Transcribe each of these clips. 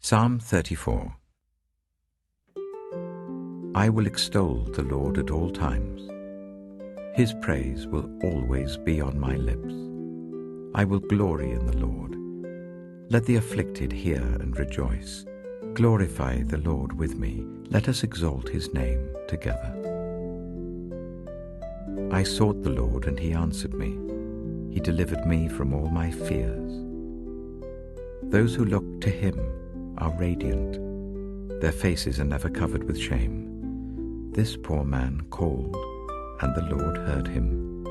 Psalm 34. I will extol the Lord at all times. His praise will always be on my lips. I will glory in the Lord. Let the afflicted hear and rejoice. Glorify the Lord with me. Let us exalt his name together. I sought the Lord, and he answered me. He delivered me from all my fears. Those who look to him are radiant. Their faces are never covered with shame. This poor man called, and the Lord heard him.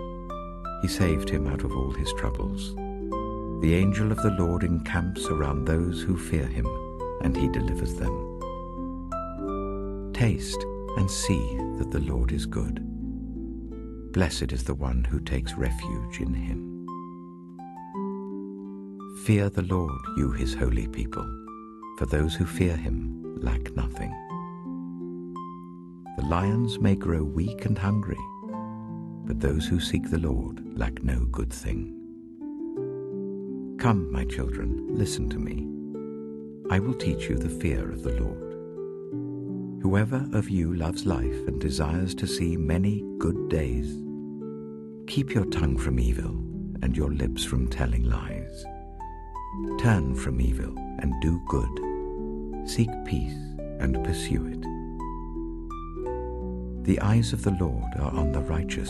He saved him out of all his troubles. The angel of the Lord encamps around those who fear him, and he delivers them. Taste and see that the Lord is good. Blessed is the one who takes refuge in him. Fear the Lord, you his holy people, for those who fear him lack nothing. The lions may grow weak and hungry, but those who seek the Lord lack no good thing. Come, my children, listen to me. I will teach you the fear of the Lord. Whoever of you loves life and desires to see many good days, keep your tongue from evil and your lips from telling lies. Turn from evil and do good. Seek peace and pursue it. The eyes of the Lord are on the righteous,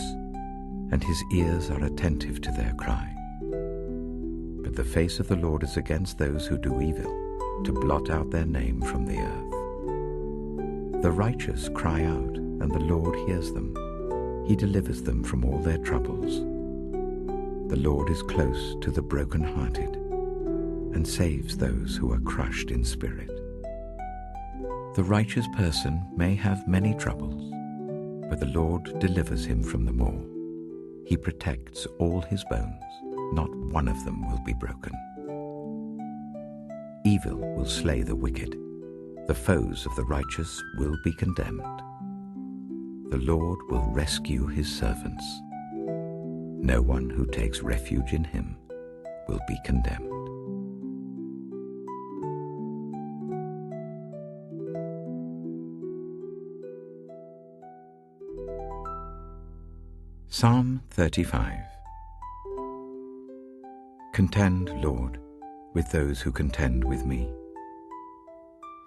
and his ears are attentive to their cry. But the face of the Lord is against those who do evil, to blot out their name from the earth. The righteous cry out, and the Lord hears them. He delivers them from all their troubles. The Lord is close to the brokenhearted, and saves those who are crushed in spirit. The righteous person may have many troubles, but the Lord delivers him from them all. He protects all his bones, not one of them will be broken. Evil will slay the wicked. The foes of the righteous will be condemned. The Lord will rescue his servants. No one who takes refuge in him will be condemned. Psalm 35. Contend, Lord, with those who contend with me.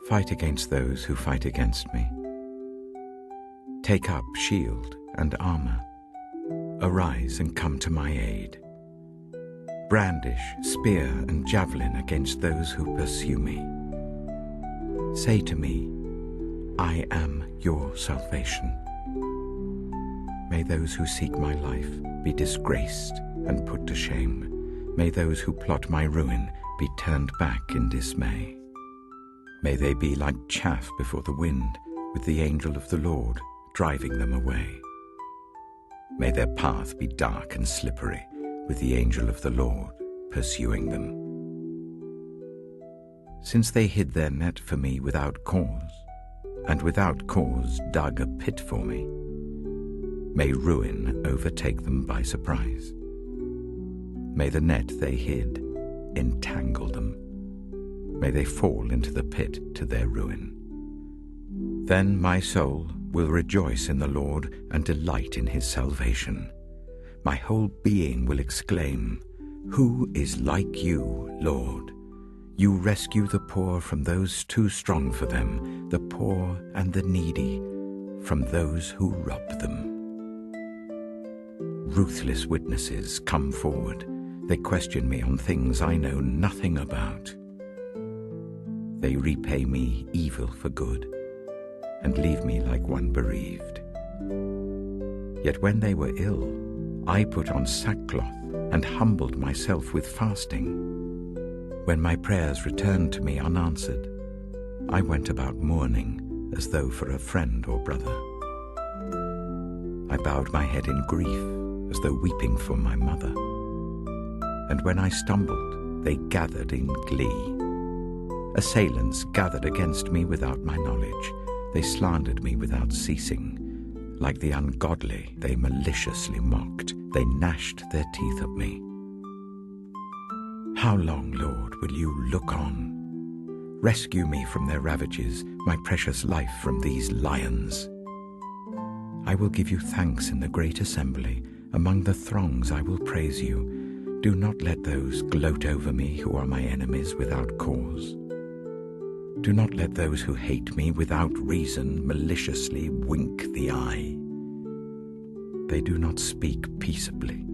Fight against those who fight against me. Take up shield and armor. Arise and come to my aid. Brandish spear and javelin against those who pursue me. Say to me, I am your salvation. May those who seek my life be disgraced and put to shame. May those who plot my ruin be turned back in dismay. May they be like chaff before the wind, with the angel of the Lord driving them away. May their path be dark and slippery, with the angel of the Lord pursuing them. Since they hid their net for me without cause, and without cause dug a pit for me, may ruin overtake them by surprise. May the net they hid entangle them. May they fall into the pit to their ruin. Then my soul will rejoice in the Lord and delight in his salvation. My whole being will exclaim, Who is like you, Lord? You rescue the poor from those too strong for them, the poor and the needy from those who rob them. Ruthless witnesses come forward. They question me on things I know nothing about. They repay me evil for good and leave me like one bereaved. Yet when they were ill, I put on sackcloth and humbled myself with fasting. When my prayers returned to me unanswered, I went about mourning as though for a friend or brother. I bowed my head in grief as though weeping for my mother. And when I stumbled, they gathered in glee. Assailants gathered against me without my knowledge. They slandered me without ceasing. Like the ungodly, they maliciously mocked. They gnashed their teeth at me. How long, Lord, will you look on? Rescue me from their ravages, my precious life from these lions. I will give you thanks in the great assembly. Among the throngs I will praise you. Do not let those gloat over me who are my enemies without cause. Do not let those who hate me without reason maliciously wink the eye. They do not speak peaceably,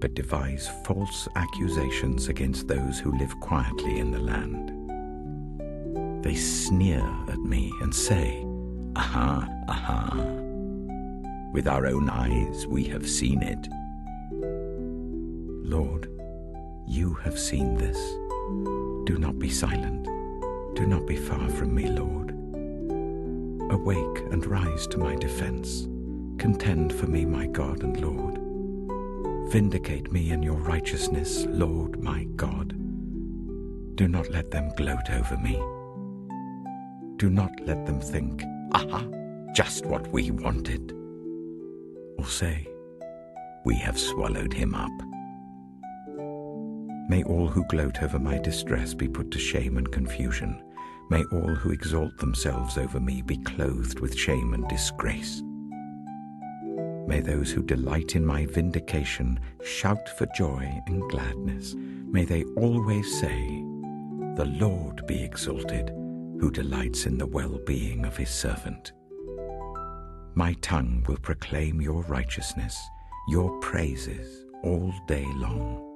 but devise false accusations against those who live quietly in the land. They sneer at me and say, "Aha, aha! With our own eyes we have seen it." Lord, you have seen this. Do not be silent. Do not be far from me, Lord. Awake and rise to my defense. Contend for me, my God and Lord. Vindicate me in your righteousness, Lord my God. Do not let them gloat over me. Do not let them think, "Aha, just what we wanted." Or say, "We have swallowed him up." May all who gloat over my distress be put to shame and confusion. May all who exalt themselves over me be clothed with shame and disgrace. May those who delight in my vindication shout for joy and gladness. May they always say, "The Lord be exalted, who delights in the well-being of his servant." My tongue will proclaim your righteousness, your praises all day long.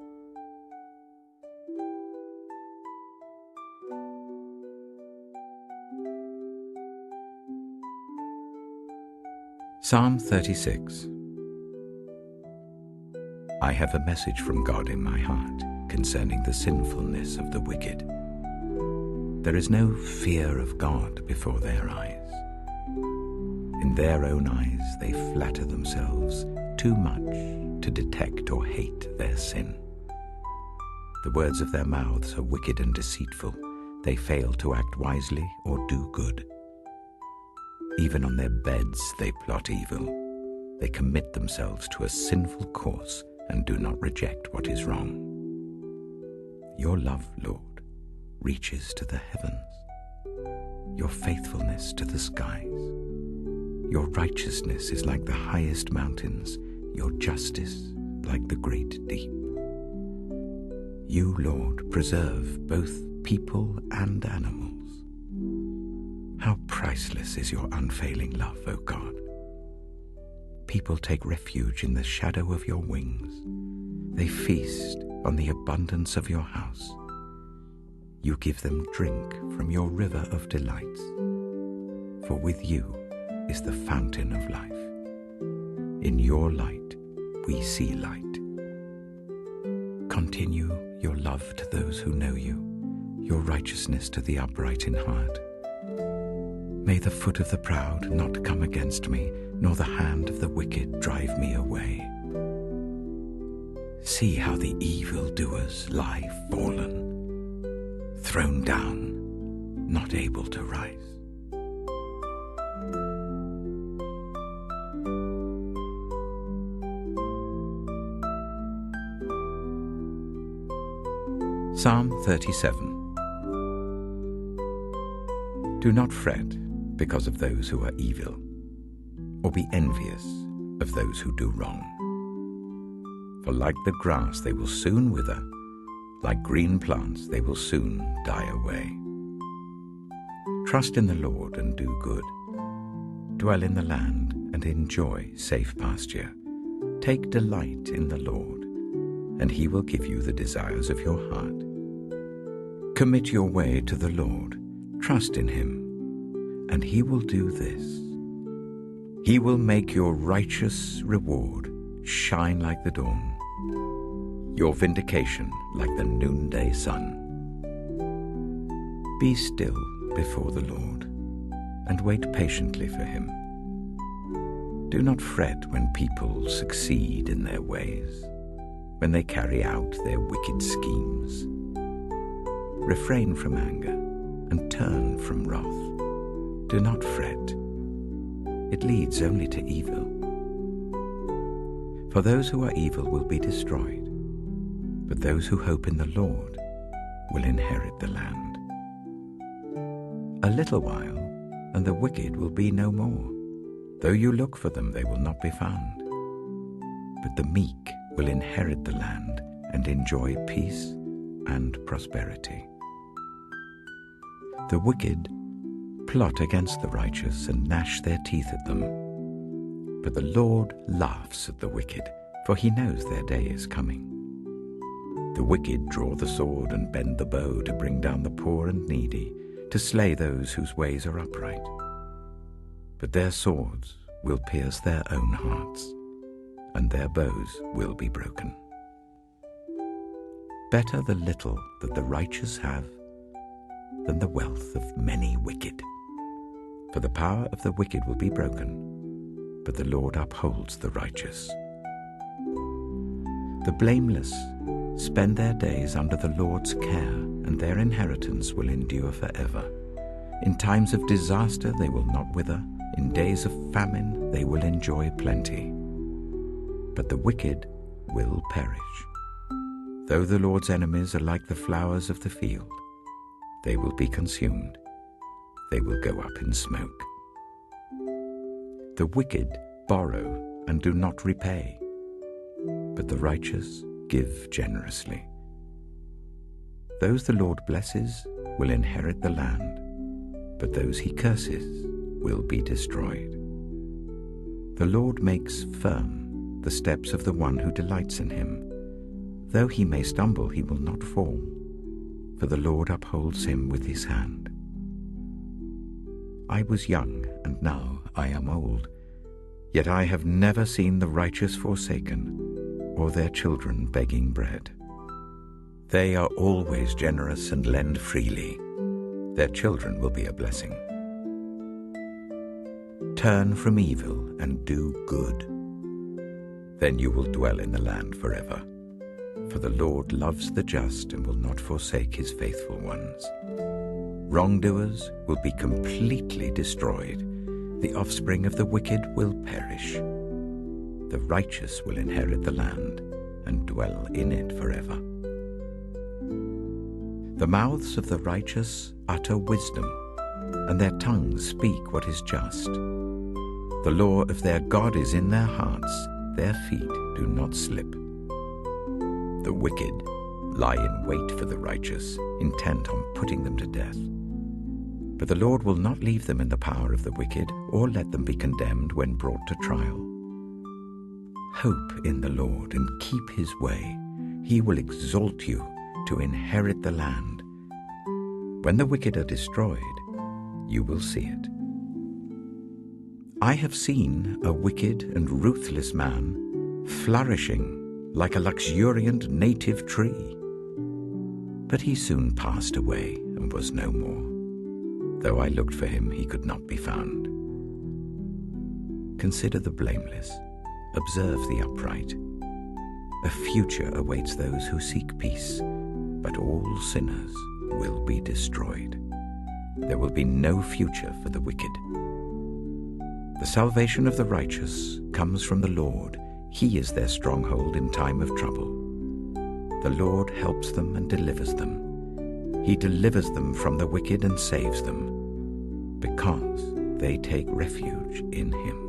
Psalm 36. I have a message from God in my heart concerning the sinfulness of the wicked. There is no fear of God before their eyes. In their own eyes they flatter themselves too much to detect or hate their sin. The words of their mouths are wicked and deceitful. They fail to act wisely or do good. Even on their beds they plot evil. They commit themselves to a sinful course and do not reject what is wrong. Your love, Lord, reaches to the heavens, your faithfulness to the skies. Your righteousness is like the highest mountains, your justice like the great deep. You, Lord, preserve both people and animals. How priceless is your unfailing love, O God. People take refuge in the shadow of your wings. They feast on the abundance of your house. You give them drink from your river of delights. For with you is the fountain of life. In your light we see light. Continue your love to those who know you, your righteousness to the upright in heart. May the foot of the proud not come against me, nor the hand of the wicked drive me away. See how the evildoers lie fallen, thrown down, not able to rise. Psalm 37. Do not fret because of those who are evil, or be envious of those who do wrong. For like the grass they will soon wither, like green plants they will soon die away. Trust in the Lord and do good. Dwell in the land and enjoy safe pasture. Take delight in the Lord, and he will give you the desires of your heart. Commit your way to the Lord. Trust in him, and he will do this. He will make your righteous reward shine like the dawn, your vindication like the noonday sun. Be still before the Lord, and wait patiently for him. Do not fret when people succeed in their ways, when they carry out their wicked schemes. Refrain from anger and turn from wrath. Do not fret. It leads only to evil. For those who are evil will be destroyed, but those who hope in the Lord will inherit the land. A little while, and the wicked will be no more. Though you look for them, they will not be found. But the meek will inherit the land and enjoy peace and prosperity. The wicked plot against the righteous and gnash their teeth at them. But the Lord laughs at the wicked, for he knows their day is coming. The wicked draw the sword and bend the bow to bring down the poor and needy, to slay those whose ways are upright. But their swords will pierce their own hearts, and their bows will be broken. Better the little that the righteous have than the wealth of many wicked. For the power of the wicked will be broken, but the Lord upholds the righteous. The blameless spend their days under the Lord's care, and their inheritance will endure forever. In times of disaster they will not wither, in days of famine they will enjoy plenty. But the wicked will perish. Though the Lord's enemies are like the flowers of the field, they will be consumed. They will go up in smoke. The wicked borrow and do not repay, but the righteous give generously. Those the Lord blesses will inherit the land, but those he curses will be destroyed. The Lord makes firm the steps of the one who delights in him. Though he may stumble, he will not fall, for the Lord upholds him with his hand. I was young, and now I am old, yet I have never seen the righteous forsaken, or their children begging bread. They are always generous and lend freely. Their children will be a blessing. Turn from evil and do good. Then you will dwell in the land forever. For the Lord loves the just and will not forsake his faithful ones. Wrongdoers will be completely destroyed. The offspring of the wicked will perish. The righteous will inherit the land and dwell in it forever. The mouths of the righteous utter wisdom, and their tongues speak what is just. The law of their God is in their hearts, their feet do not slip. The wicked lie in wait for the righteous, intent on putting them to death. But the Lord will not leave them in the power of the wicked, or let them be condemned when brought to trial. Hope in the Lord and keep his way. He will exalt you to inherit the land. When the wicked are destroyed, you will see it. I have seen a wicked and ruthless man flourishing like a luxuriant native tree. But he soon passed away and was no more. Though I looked for him, he could not be found. Consider the blameless, observe the upright. A future awaits those who seek peace, but all sinners will be destroyed. There will be no future for the wicked. The salvation of the righteous comes from the Lord. He is their stronghold in time of trouble. The Lord helps them and delivers them. He delivers them from the wicked and saves them, because they take refuge in him.